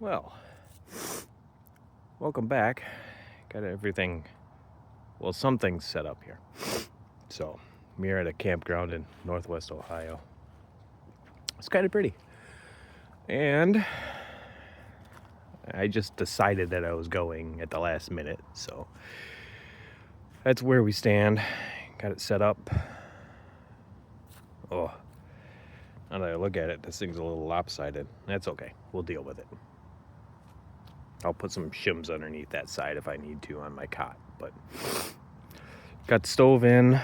Well, welcome back. Got everything, well, some things set up here. So, I'm here at a campground in Northwest Ohio. It's kind of pretty. And I just decided that I was going at the last minute. So, that's where we stand. Got it set up. Oh, now that I look at it, this thing's a little lopsided. That's okay. We'll deal with it. I'll put some shims underneath that side if I need to on my cot. But got the stove in.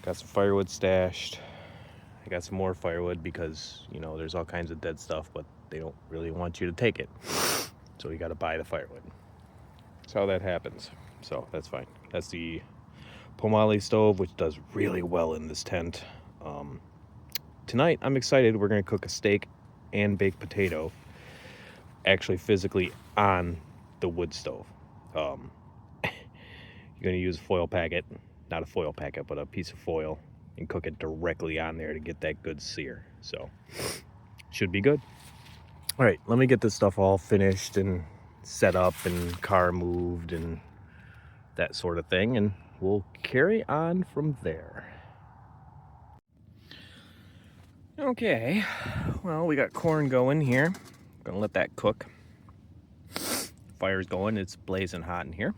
Got some firewood stashed. I got some more firewood because, there's all kinds of dead stuff, but they don't really want you to take it. So you got to buy the firewood. That's how that happens. So that's fine. That's the Pomali stove, which does really well in this tent. Tonight, I'm excited. We're going to cook a steak and baked potato, actually physically on the wood stove. You're going to use a foil packet, not a foil packet, but a piece of foil, and cook it directly on there to get that good sear. So, should be good. All right, let me get this stuff all finished and set up and car moved and that sort of thing, and we'll carry on from there. Okay, well, we got corn going here. Gonna let that cook. Fire's going, it's blazing hot in here.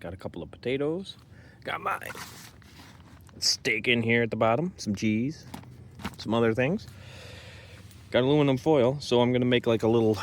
Got a couple of potatoes. Got my steak in here at the bottom, some cheese, some other things. Got aluminum foil, so I'm gonna make like a little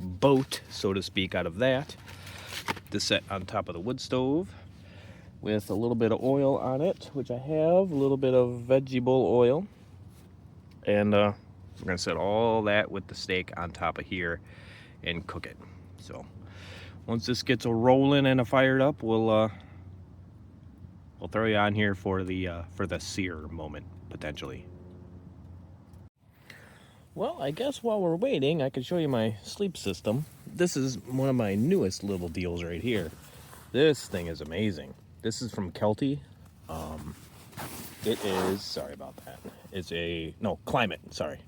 boat, so to speak, out of that to set on top of the wood stove with a little bit of oil on it, which I have, a little bit of vegetable oil, and we're gonna set all that with the steak on top of here and cook it. So once this gets a rolling and a fired up, we'll throw you on here for the sear moment potentially. Well, I guess while we're waiting, I can show you my sleep system. This is one of my newest little deals right here. This thing is amazing. This is from Kelty. It is, sorry about that. Climate, sorry.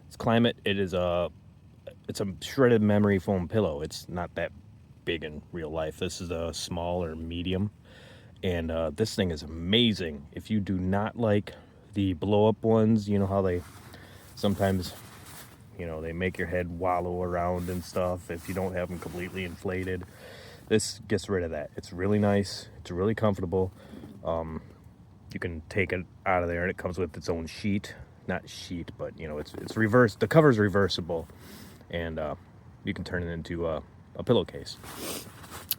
It's Climate. It's a shredded memory foam pillow. It's not that big in real life. This is a small or medium. And this thing is amazing. If you do not like the blow up ones, you know how they sometimes, they make your head wallow around and stuff if you don't have them completely inflated. This gets rid of that. It's really nice. It's really comfortable. You can take it out of there, and it comes with its own sheet. Not sheet, but it's reversed. The cover's reversible, and you can turn it into a pillowcase.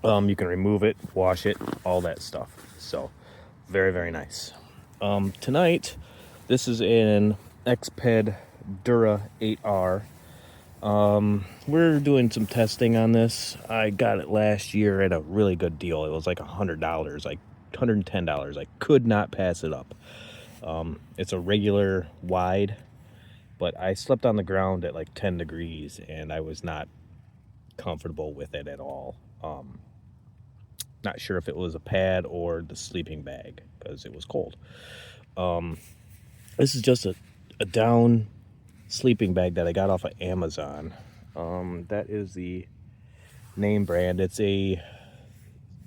You can remove it, wash it, all that stuff. So, very, very nice. Tonight, this is an Xped Dura 8R. We're doing some testing on this. I got it last year at a really good deal. It was like $100, like $110. I could not pass it up. It's a regular wide, but I slept on the ground at like 10 degrees and I was not comfortable with it at all. Not sure if it was a pad or the sleeping bag because it was cold. This is just a down sleeping bag that I got off of Amazon. That is the name brand. It's a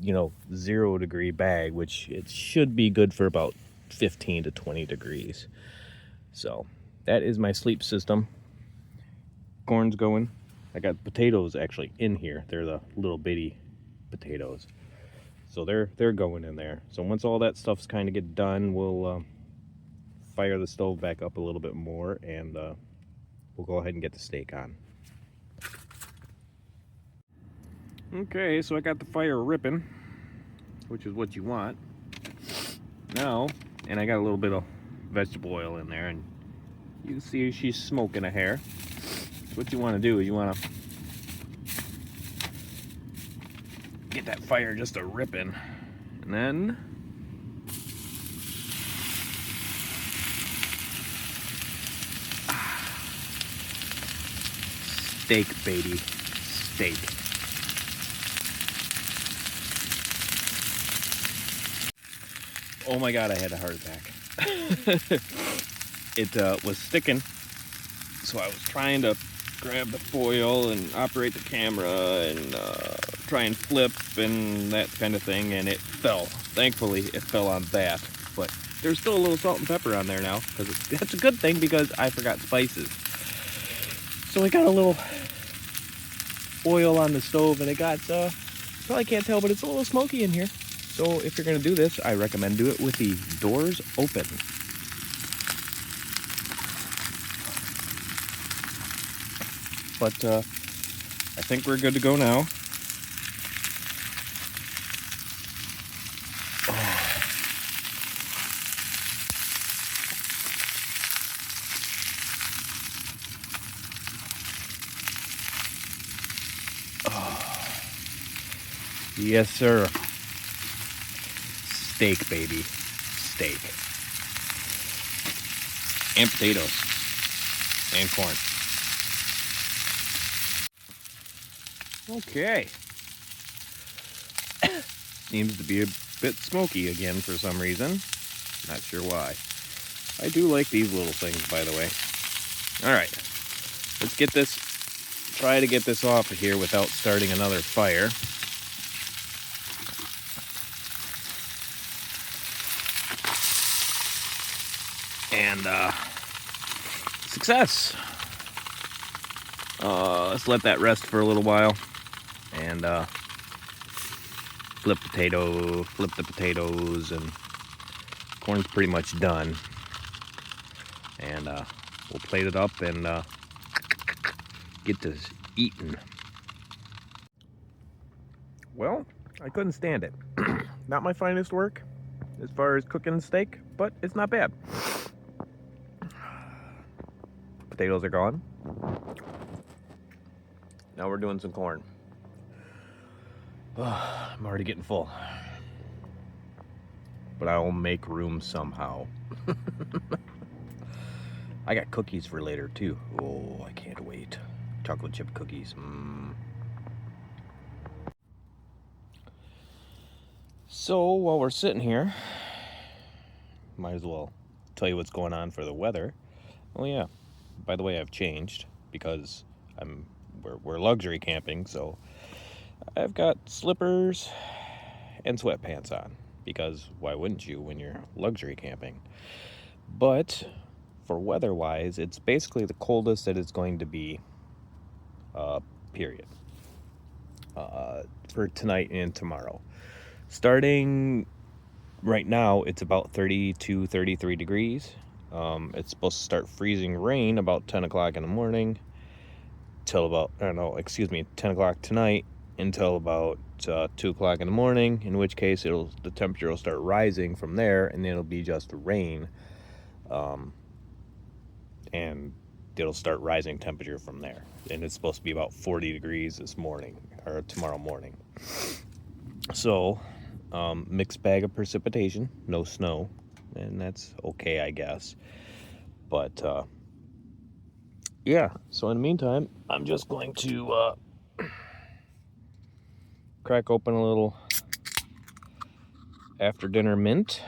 0 degree bag, which it should be good for about 15 to 20 degrees. So that is my sleep system. Corn's going. I got potatoes actually in here. They're the little bitty potatoes, so they're going in there. So once all that stuff's kind of get done, we'll fire the stove back up a little bit more, and we'll go ahead and get the steak on. Okay, so I got the fire ripping, which is what you want. Now, and I got a little bit of vegetable oil in there, and you can see she's smoking a hair. So what you want to do is you want to get that fire just a ripping, and then steak, baby, steak. Oh my God, I had a heart attack. It was sticking So I was trying to grab the foil and operate the camera and try and flip and that kind of thing, and it fell. Thankfully, it fell on that. But there's still a little salt and pepper on there now, because that's a good thing because I forgot spices. So we got a little oil on the stove, and it got, probably can't tell, but it's a little smoky in here. So if you're gonna do this, I recommend do it with the doors open. But I think we're good to go now. Yes, sir. Steak, baby. Steak. And potatoes. And corn. Okay. Seems to be a bit smoky again for some reason. Not sure why. I do like these little things, by the way. Alright. Let's get this, try to get this off of here without starting another fire. And success. Let's let that rest for a little while, and flip the potatoes, and corn's pretty much done. And we'll plate it up and get this eaten. Well, I couldn't stand it. Not my finest work as far as cooking steak, but it's not bad. Potatoes are gone. Now we're doing some corn. I'm already getting full. But I'll make room somehow. I got cookies for later too. Oh, I can't wait. Chocolate chip cookies. So while we're sitting here, might as well tell you what's going on for the weather. Oh yeah, by the way, I've changed because we're luxury camping, so I've got slippers and sweatpants on, because why wouldn't you when you're luxury camping? But for weather-wise, it's basically the coldest that it's going to be, period, for tonight and tomorrow. Starting right now, it's about 32, 33 degrees. It's supposed to start freezing rain about 10 o'clock in the morning till about, 10 o'clock tonight until about 2 o'clock in the morning, in which case the temperature will start rising from there, and it'll be just rain, and it'll start rising temperature from there. And it's supposed to be about 40 degrees this morning, or tomorrow morning. So mixed bag of precipitation, no snow, and that's okay, I guess. But yeah, so in the meantime, I'm just going to crack open a little after dinner mint.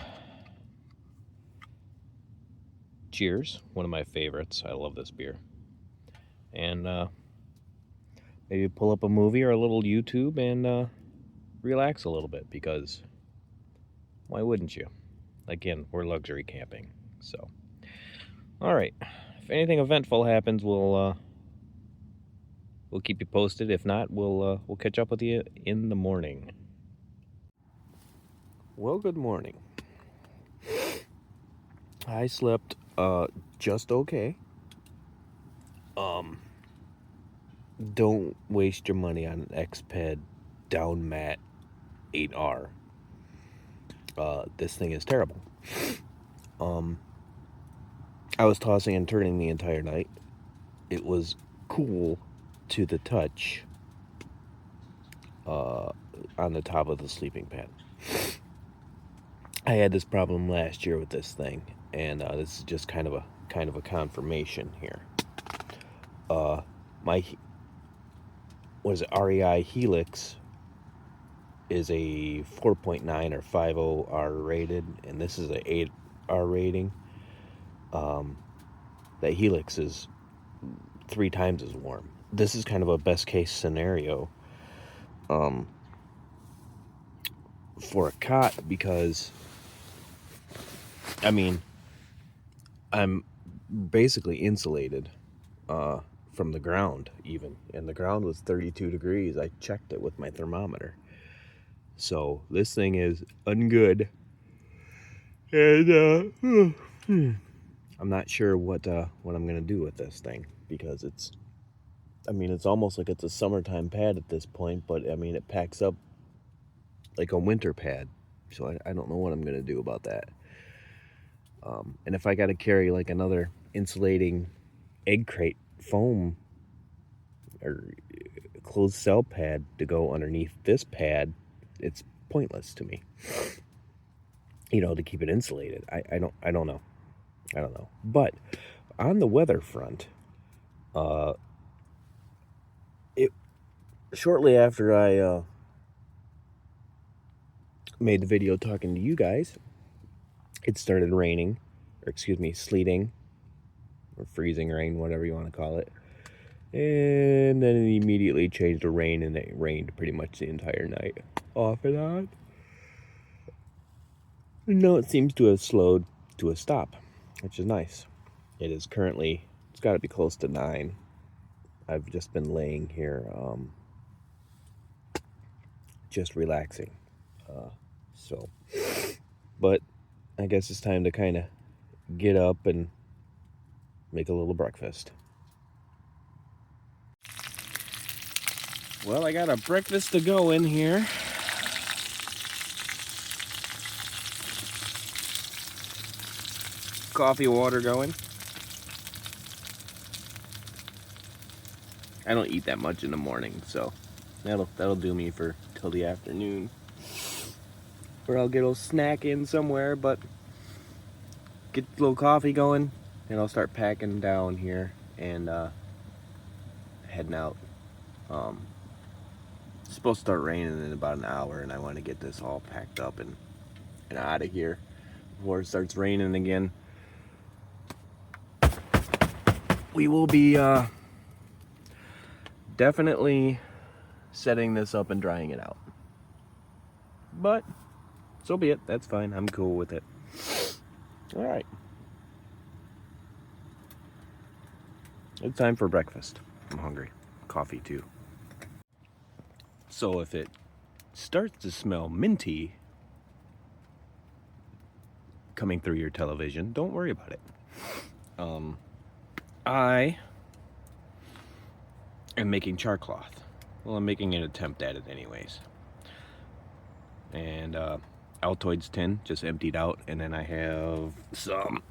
Cheers, one of my favorites. I love this beer. And maybe pull up a movie or a little YouTube and relax a little bit, because why wouldn't you? Again, we're luxury camping. So, all right. If anything eventful happens, we'll keep you posted. If not, we'll catch up with you in the morning. Well, good morning. I slept just okay. Don't waste your money on an Xped down mat 8R. This thing is terrible. I was tossing and turning the entire night. It was cool to the touch on the top of the sleeping pad. I had this problem last year with this thing, and this is just kind of a confirmation here. My REI Helix is a 4.9 or 5.0 R rated, and this is a 8R rating. That Helix is 3 times as warm. This is kind of a best case scenario for a cot, because I mean, I'm basically insulated from the ground even, and the ground was 32 degrees. I checked it with my thermometer. So this thing is ungood, and I'm not sure what I'm gonna do with this thing, because it's, I mean, it's almost like it's a summertime pad at this point, but I mean, it packs up like a winter pad. So I don't know what I'm gonna do about that. And if I got to carry like another insulating egg crate foam or closed cell pad to go underneath this pad, it's pointless to me. You know, to keep it insulated. I don't know. But on the weather front, it shortly after I made the video talking to you guys, it started raining, or excuse me, sleeting, or freezing rain, whatever you want to call it. And then it immediately changed to rain, and it rained pretty much the entire night, off and on. And now it seems to have slowed to a stop, which is nice. It is currently, it's got to be close to 9. I've just been laying here, just relaxing. So, but I guess it's time to kind of get up and make a little breakfast. Well, I got a breakfast to go in here. Coffee, water going. I don't eat that much in the morning, so that'll do me for till the afternoon. Or I'll get a little snack in somewhere, but get a little coffee going, and I'll start packing down here and heading out. It's supposed to start raining in about an hour, and I want to get this all packed up and out of here before it starts raining again. We will be definitely setting this up and drying it out. But so be it. That's fine. I'm cool with it. All right. It's time for breakfast. I'm hungry. Coffee too. So if it starts to smell minty coming through your television, don't worry about it. I am making char cloth. Well, I'm making an attempt at it anyways. And Altoids tin just emptied out, and then I have some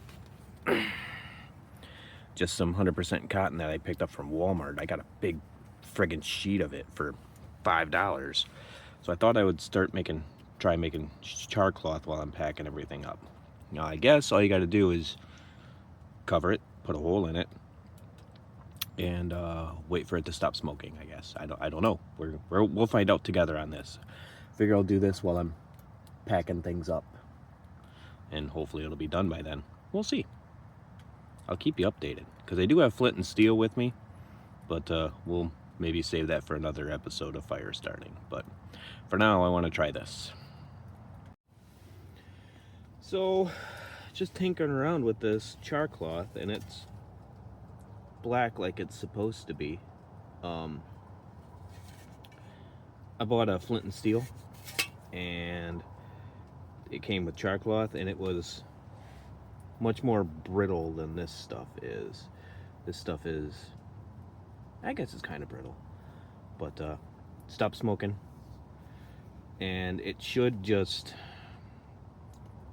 just some 100% cotton that I picked up from Walmart. I got a big friggin' sheet of it for $5. So I thought I would try making char cloth while I'm packing everything up. Now I guess all you got to do is cover it, put a hole in it, and wait for it to stop smoking. I guess I don't know. We'll find out together on this. Figure I'll do this while I'm packing things up, and hopefully it'll be done by then. We'll see. I'll keep you updated, because I do have flint and steel with me, but we'll maybe save that for another episode of fire starting. But for now, I want to try this. So just tinkering around with this char cloth, and it's black like it's supposed to be. I bought a flint and steel, and it came with char cloth, and it was much more brittle than this stuff is. This stuff is, I guess it's kind of brittle, but stop smoking, and it should just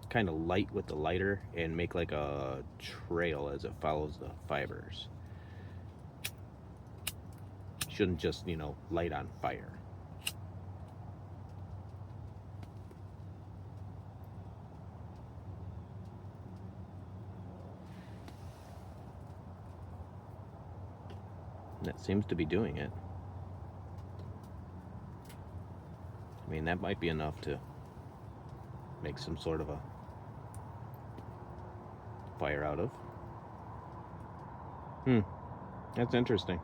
kind of light with the lighter and make like a trail as it follows the fibers. Shouldn't just, light on fire. That seems to be doing it. I mean, that might be enough to make some sort of a fire out of. That's interesting.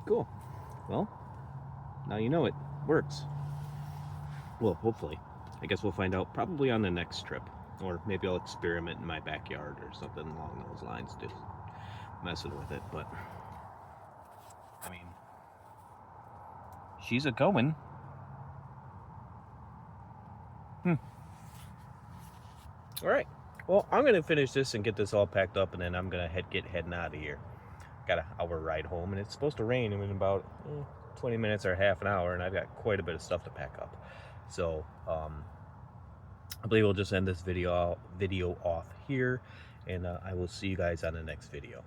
Cool. Well, now you know it works. Well, hopefully. I guess we'll find out probably on the next trip. Or maybe I'll experiment in my backyard or something along those lines, just messing with it. But, I mean, she's a going. All right. Well, I'm going to finish this and get this all packed up, and then I'm going to get heading out of here. Got an hour ride home, and it's supposed to rain in about 20 minutes or half an hour, and I've got quite a bit of stuff to pack up. So, I believe we'll just end this video off here, and I will see you guys on the next video.